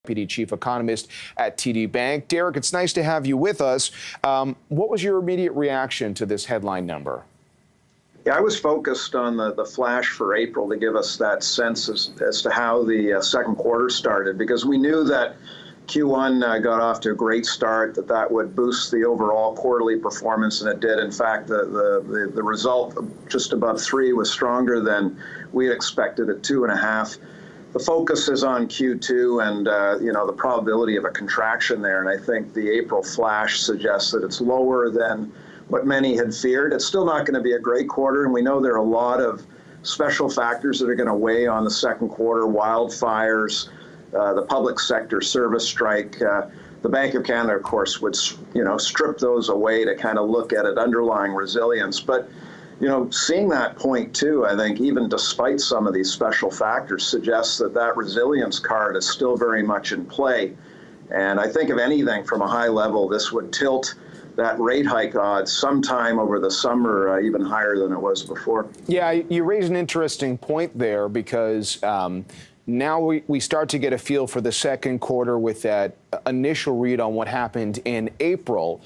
Deputy Chief Economist at TD Bank. Derek, it's nice to have you with us. What was your immediate reaction to this headline number? Yeah, I was focused on the flash for April to give us that sense as to how the second quarter started, because we knew that Q1 got off to a great start, that would boost the overall quarterly performance, and it did. In fact, the result just above 3 was stronger than we had expected at 2.5. The focus is on Q2 and the probability of a contraction there, and I think the April flash suggests that it's lower than what many had feared. It's still not going to be a great quarter, and we know there are a lot of special factors that are going to weigh on the second quarter: wildfires, the public sector service strike. The Bank of Canada, of course, would strip those away to kind of look at it, underlying resilience. But seeing that point too, I think even despite some of these special factors, suggests that resilience card is still very much in play. And I think if anything, from a high level, this would tilt that rate hike odds sometime over the summer even higher than it was before. Yeah, you raise an interesting point there, because now we start to get a feel for the second quarter with that initial read on what happened in April.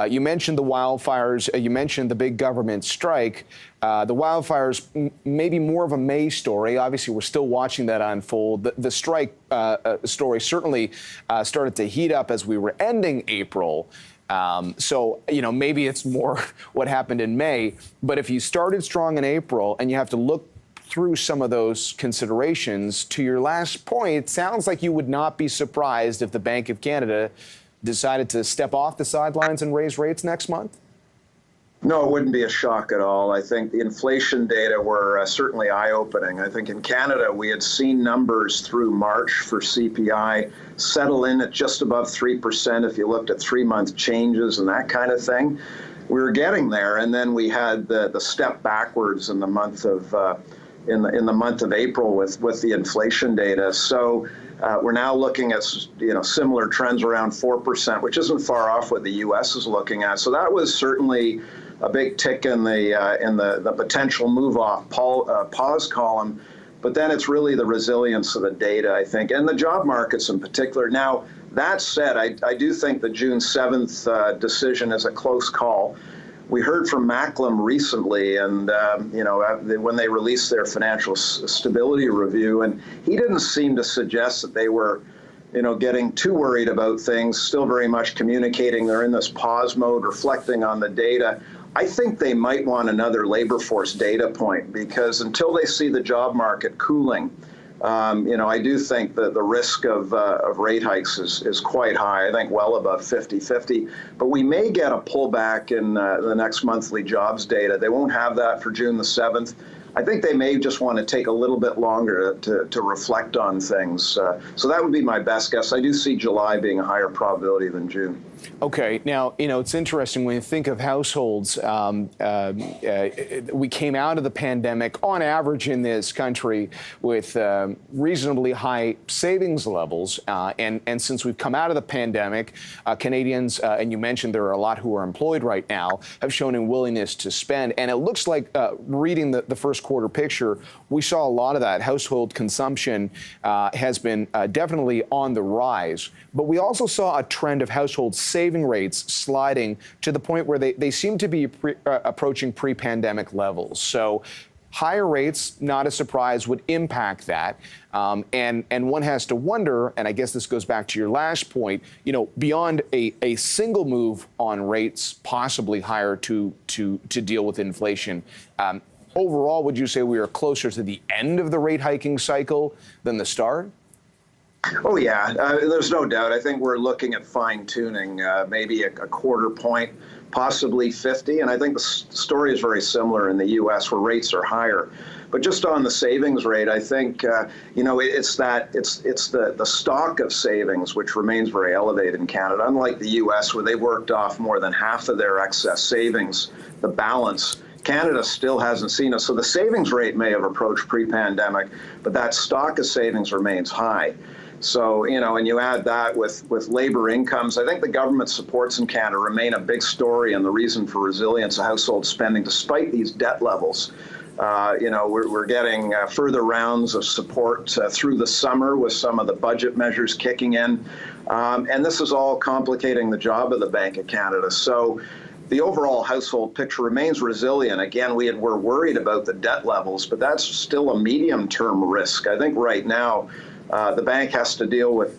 You mentioned the wildfires. You mentioned the big government strike. The wildfires, maybe more of a May story. Obviously, we're still watching that unfold. The strike story certainly started to heat up as we were ending April. So, maybe it's more what happened in May. But if you started strong in April and you have to look through some of those considerations, to your last point, it sounds like you would not be surprised if the Bank of Canada decided to step off the sidelines and raise rates next month? No, it wouldn't be a shock at all. I think the inflation data were certainly eye-opening. I think in Canada, we had seen numbers through March for CPI settle in at just above 3% if you looked at 3-month changes and that kind of thing. We were getting there, and then we had the step backwards in the month of in the month of April with the inflation data. So we're now looking at similar trends around 4%, which isn't far off what the U.S. is looking at. So that was certainly a big tick in the potential move off pause column. But then it's really the resilience of the data, I think, and the job markets in particular. Now, that said, I do think the June 7th decision is a close call. We heard from Macklem recently, and when they released their financial stability review, and he didn't seem to suggest that they were, getting too worried about things. Still very much communicating. They're in this pause mode, reflecting on the data. I think they might want another labor force data point, because until they see the job market cooling, I do think that the risk of rate hikes is quite high. I think well above 50-50. But we may get a pullback in the next monthly jobs data. They won't have that for June the 7th. I think they may just want to take a little bit longer to reflect on things. So that would be my best guess. I do see July being a higher probability than June. Okay. Now, it's interesting when you think of households. We came out of the pandemic on average in this country with reasonably high savings levels. And since we've come out of the pandemic, Canadians, and you mentioned there are a lot who are employed right now, have shown a willingness to spend. And it looks like reading the first quarter picture, we saw a lot of that. Household consumption has been definitely on the rise. But we also saw a trend of household saving rates sliding to the point where they seem to be approaching pre-pandemic levels. So higher rates, not a surprise, would impact that. And one has to wonder, and I guess this goes back to your last point, beyond a single move on rates, possibly higher to deal with inflation, overall, would you say we are closer to the end of the rate hiking cycle than the start? Oh, yeah, there's no doubt. I think we're looking at fine-tuning, maybe a quarter point, possibly 50. And I think the story is very similar in the U.S., where rates are higher. But just on the savings rate, I think, it's the stock of savings, which remains very elevated in Canada, unlike the U.S., where they worked off more than half of their excess savings, the balance. Canada still hasn't seen it. So the savings rate may have approached pre-pandemic, but that stock of savings remains high. So, and you add that with labor incomes, I think the government supports in Canada remain a big story and the reason for resilience of household spending, despite these debt levels. We're getting further rounds of support through the summer with some of the budget measures kicking in. And this is all complicating the job of the Bank of Canada. So the overall household picture remains resilient. Again, we're worried about the debt levels, but that's still a medium-term risk. I think right now, the bank has to deal with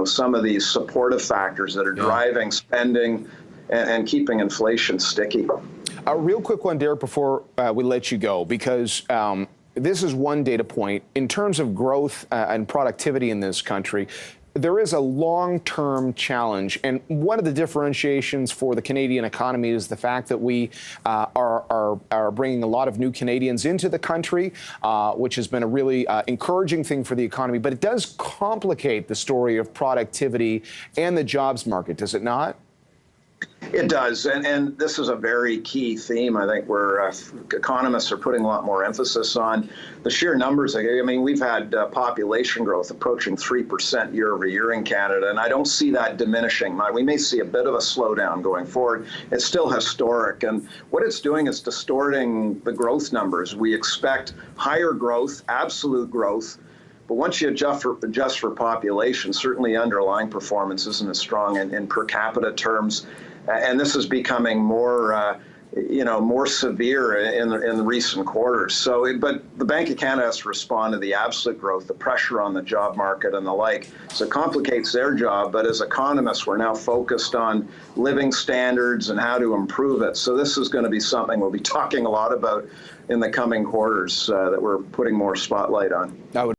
some of these supportive factors that are driving spending and keeping inflation sticky. A real quick one, Derek, before we let you go, because this is one data point. In terms of growth and productivity in this country, there is a long-term challenge. And one of the differentiations for the Canadian economy is the fact that we are bringing a lot of new Canadians into the country, which has been a really encouraging thing for the economy. But it does complicate the story of productivity and the jobs market, does it not? It does, and this is a very key theme, I think, where economists are putting a lot more emphasis on the sheer numbers. I mean, we've had population growth approaching 3% year over year in Canada, and I don't see that diminishing. We may see a bit of a slowdown going forward. It's still historic, and what it's doing is distorting the growth numbers. We expect higher growth, absolute growth, but once you adjust for population, certainly underlying performance isn't as strong in per capita terms. And this is becoming more severe in the recent quarters. But the Bank of Canada has to respond to the absolute growth, the pressure on the job market and the like. So it complicates their job. But as economists, we're now focused on living standards and how to improve it. So this is going to be something we'll be talking a lot about in the coming quarters that we're putting more spotlight on.